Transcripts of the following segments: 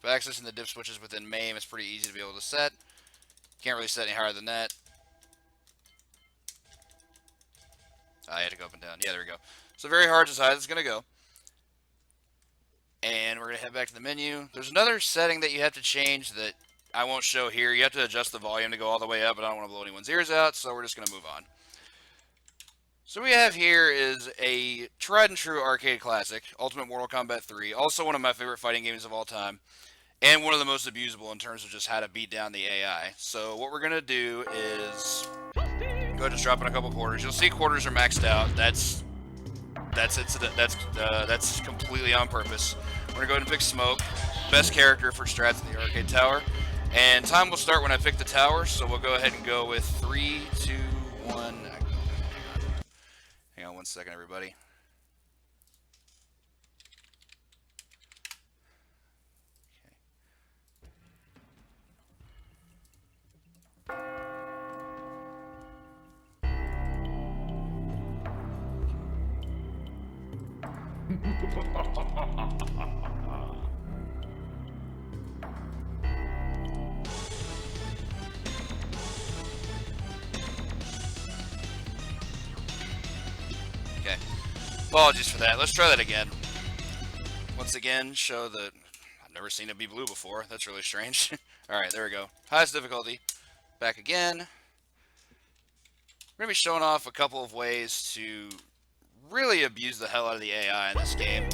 Accessing the dip switches within MAME is pretty easy to be able to set. Can't really set any higher than that. I had to go up and down. Yeah, there we go. So very hard as high as it's going to go. And we're going to head back to the menu. There's another setting that you have to change that I won't show here. You have to adjust the volume to go all the way up, but I don't want to blow anyone's ears out, so we're just going to move on. So what we have here is a tried and true arcade classic, Ultimate Mortal Kombat 3, also one of my favorite fighting games of all time, and one of the most abusable in terms of just how to beat down the AI. So what we're going to do is go ahead and just drop in a couple quarters. You'll see quarters are maxed out. That's completely on purpose. We're going to go ahead and pick Smoke, best character for strats in the arcade tower. And time will start when I pick the tower, so we'll go ahead and go with 3, 2, 1. Hang on 1 second, everybody. Okay. Apologies for that. Let's try that again. Once again, show that I've never seen it be blue before. That's really strange. Alright, there we go. Highest difficulty. Back again. We're going to be showing off a couple of ways to really abuse the hell out of the AI in this game.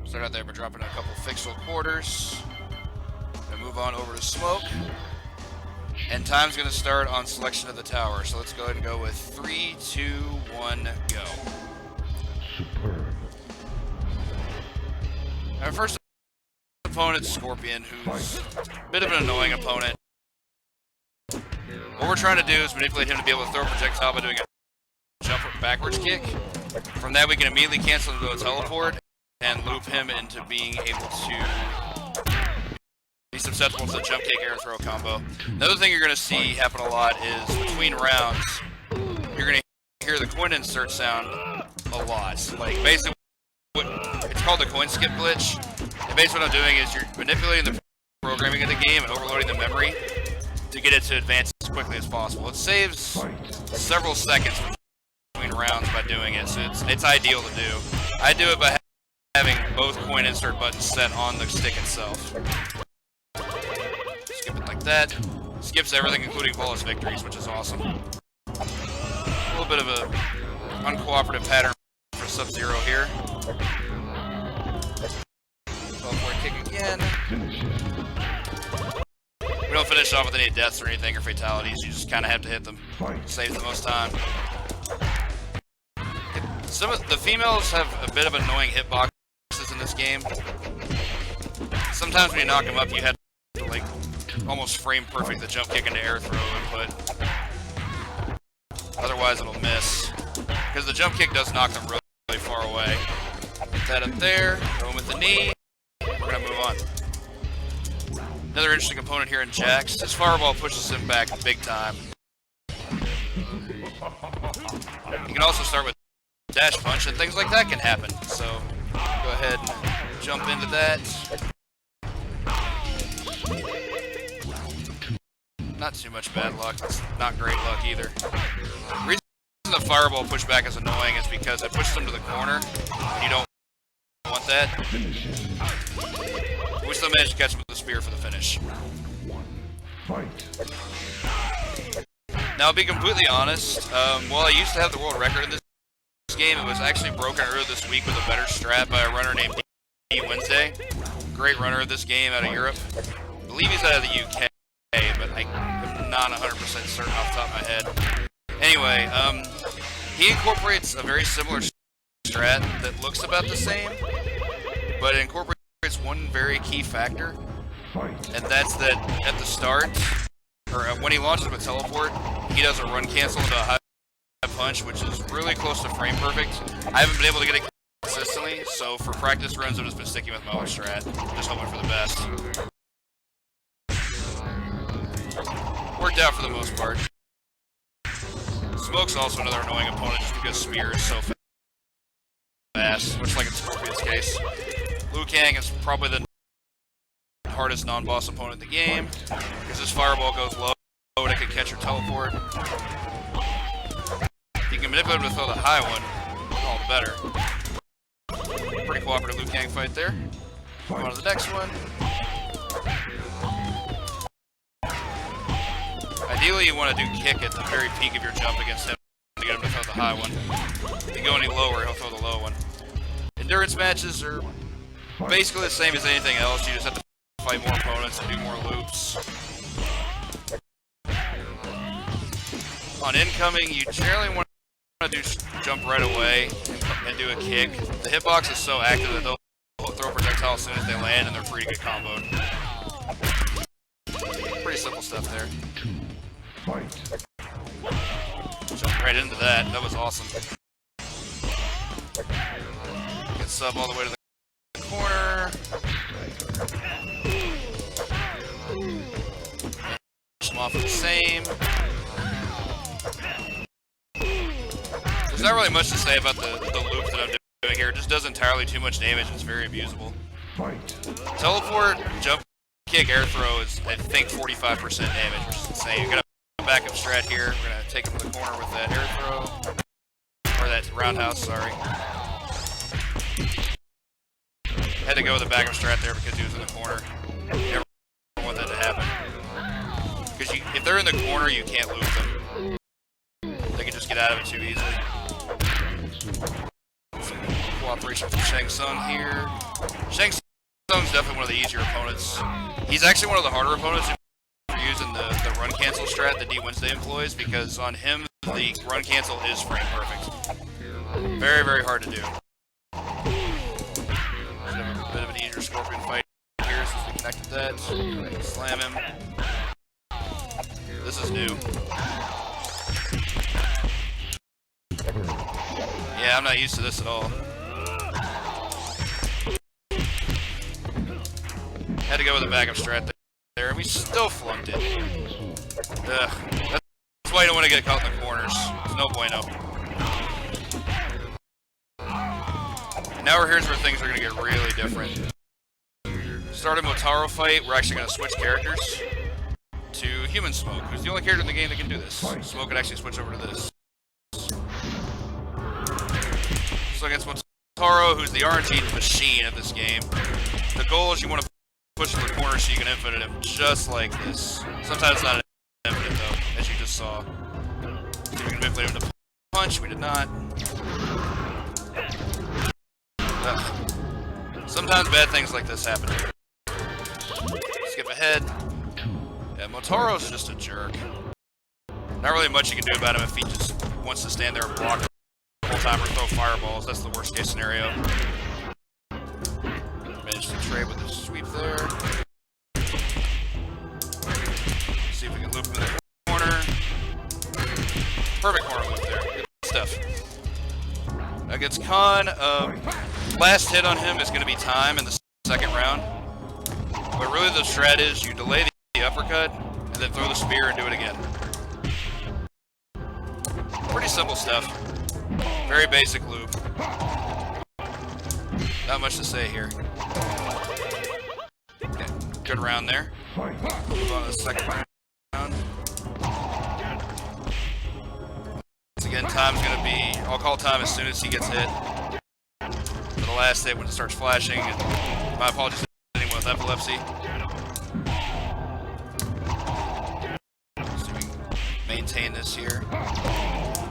Start out there by dropping a couple fixal quarters. Then move on over to Smoke. And time's going to start on selection of the tower. So let's go ahead and go with 3, 2, 1, go. Superb. Our first opponent is Scorpion, who's a bit of an annoying opponent. What we're trying to do is manipulate him to be able to throw a projectile by doing a jump backwards kick. From that we can immediately cancel into a teleport and loop him into being able to be susceptible to the jump kick air throw combo. Another thing you're going to see happen a lot is between rounds, you're going to hear the coin insert sound a lot. Like basically, it's called the coin skip glitch. And basically what I'm doing is you're manipulating the programming of the game and overloading the memory to get it to advance as quickly as possible. It saves several seconds between rounds by doing it, so it's ideal to do. I do it by having both coin insert buttons set on the stick itself. Skip it like that. Skips everything, including flawless victories, which is awesome. A little bit of a uncooperative pattern for Sub-Zero here. Teleport kick again. We don't finish off with any deaths or anything or fatalities. You just kind of have to hit them. Saves the most time. Some of the females have a bit of annoying hitboxes in this game. Sometimes when you knock them up, you have to like almost frame perfect the jump kick into air throw input. Otherwise, it'll miss because the jump kick does knock them really far away. Get that up there. Go in with the knee. We're gonna move on. Another interesting component here in Jax. His fireball pushes him back big time. You can also start with dash punch, and things like that can happen. So go ahead and jump into that. Not too much bad luck. It's not great luck either. The reason the fireball pushback is annoying is because it pushes him to the corner, and you don't want that. We still managed to catch him with the spear for the finish. Now, I'll be completely honest, while I used to have the world record in this game, it was actually broken earlier this week with a better strat by a runner named D. Wednesday. Great runner of this game out of Europe. I believe he's out of the UK, but I'm not 100% certain off the top of my head. Anyway, he incorporates a very similar strat that looks about the same, but it incorporates one very key factor, and that's that at the start, or when he launches with teleport, he does a run cancel into a high punch, which is really close to frame perfect. I haven't been able to get it consistently, so for practice runs I've just been sticking with my other strat, just hoping for the best. Worked out for the most part. Smoke's also another annoying opponent just because Spear is so fast, much like in Scorpion's case. Liu Kang is probably the hardest non-boss opponent in the game, because his fireball goes low and it can catch or teleport. If you can manipulate him to throw the high one, all the better. Pretty cooperative Liu Kang fight there. Move on to the next one. Ideally, you want to do kick at the very peak of your jump against him to get him to throw the high one. If you go any lower, he'll throw the low one. Endurance matches are basically the same as anything else. You just have to fight more opponents and do more loops. On incoming, you generally want to jump right away and do a kick. The hitbox is so active that they'll throw projectiles as soon as they land, and they're free to get comboed. Pretty simple stuff there. Jump right into that. That was awesome. Get sub all the way to the corner. Push them off with the same. There's not really much to say about the loop that I'm doing here. It just does entirely too much damage. It's very abusable. Teleport, jump, kick, air throw is, I think, 45% damage, which is insane. You're gonna backup strat here. We're gonna take him to the corner with that air throw. Or that roundhouse, sorry. Had to go with the backup strat there because he was in the corner. You never want that to happen. Because if they're in the corner, you can't loop them. They can just get out of it too easily. Some cooperation from Shang Tsung here. Shang Tsung's definitely one of the easier opponents. He's actually one of the harder opponents if you're using the run cancel strat that D Wednesday employs, because on him, the run cancel is frame perfect. Very, very hard to do. A bit of an easier Scorpion fight here since we connected that. Slam him. This is new. Yeah, I'm not used to this at all. Had to go with a backup strat there, and we still flunked it. Ugh. That's why you don't want to get caught in the corners. There's no bueno. Now here's where things are going to get really different. Starting Motaro fight, we're actually going to switch characters to Human Smoke, who's the only character in the game that can do this. Smoke can actually switch over to this. So against Motaro, who's the RNG machine of this game, the goal is you want to push him to the corner so you can infinite him just like this. Sometimes it's not an infinite though, as you just saw. See if we can manipulate him to punch. We did not. Ugh. Sometimes bad things like this happen. Skip ahead. Yeah, Motaro's just a jerk. Not really much you can do about him if he just wants to stand there and block the whole time or throw fireballs. That's the worst case scenario. Managed to trade with the sweep there. See if we can loop him in the corner. Perfect corner loop there. Good stuff. Against Khan, last hit on him is going to be time in the second round. But really the strat is you delay the uppercut and then throw the spear and do it again. Pretty simple stuff. Very basic loop. Not much to say here. Okay, good round there. Move on to the second round. Once again, time's going to be, I'll call time as soon as he gets hit. For the last hit when it starts flashing, and my apologies to anyone with epilepsy. So we can maintain this here.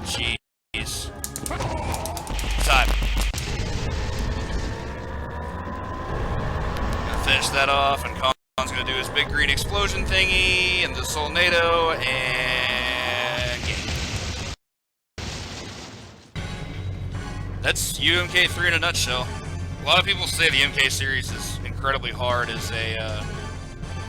Jeez. Time. Gonna finish that off, and Khan's gonna do his big green explosion thingy, and the Solnado, and game. That's UMK3 in a nutshell. A lot of people say the MK series is incredibly hard as a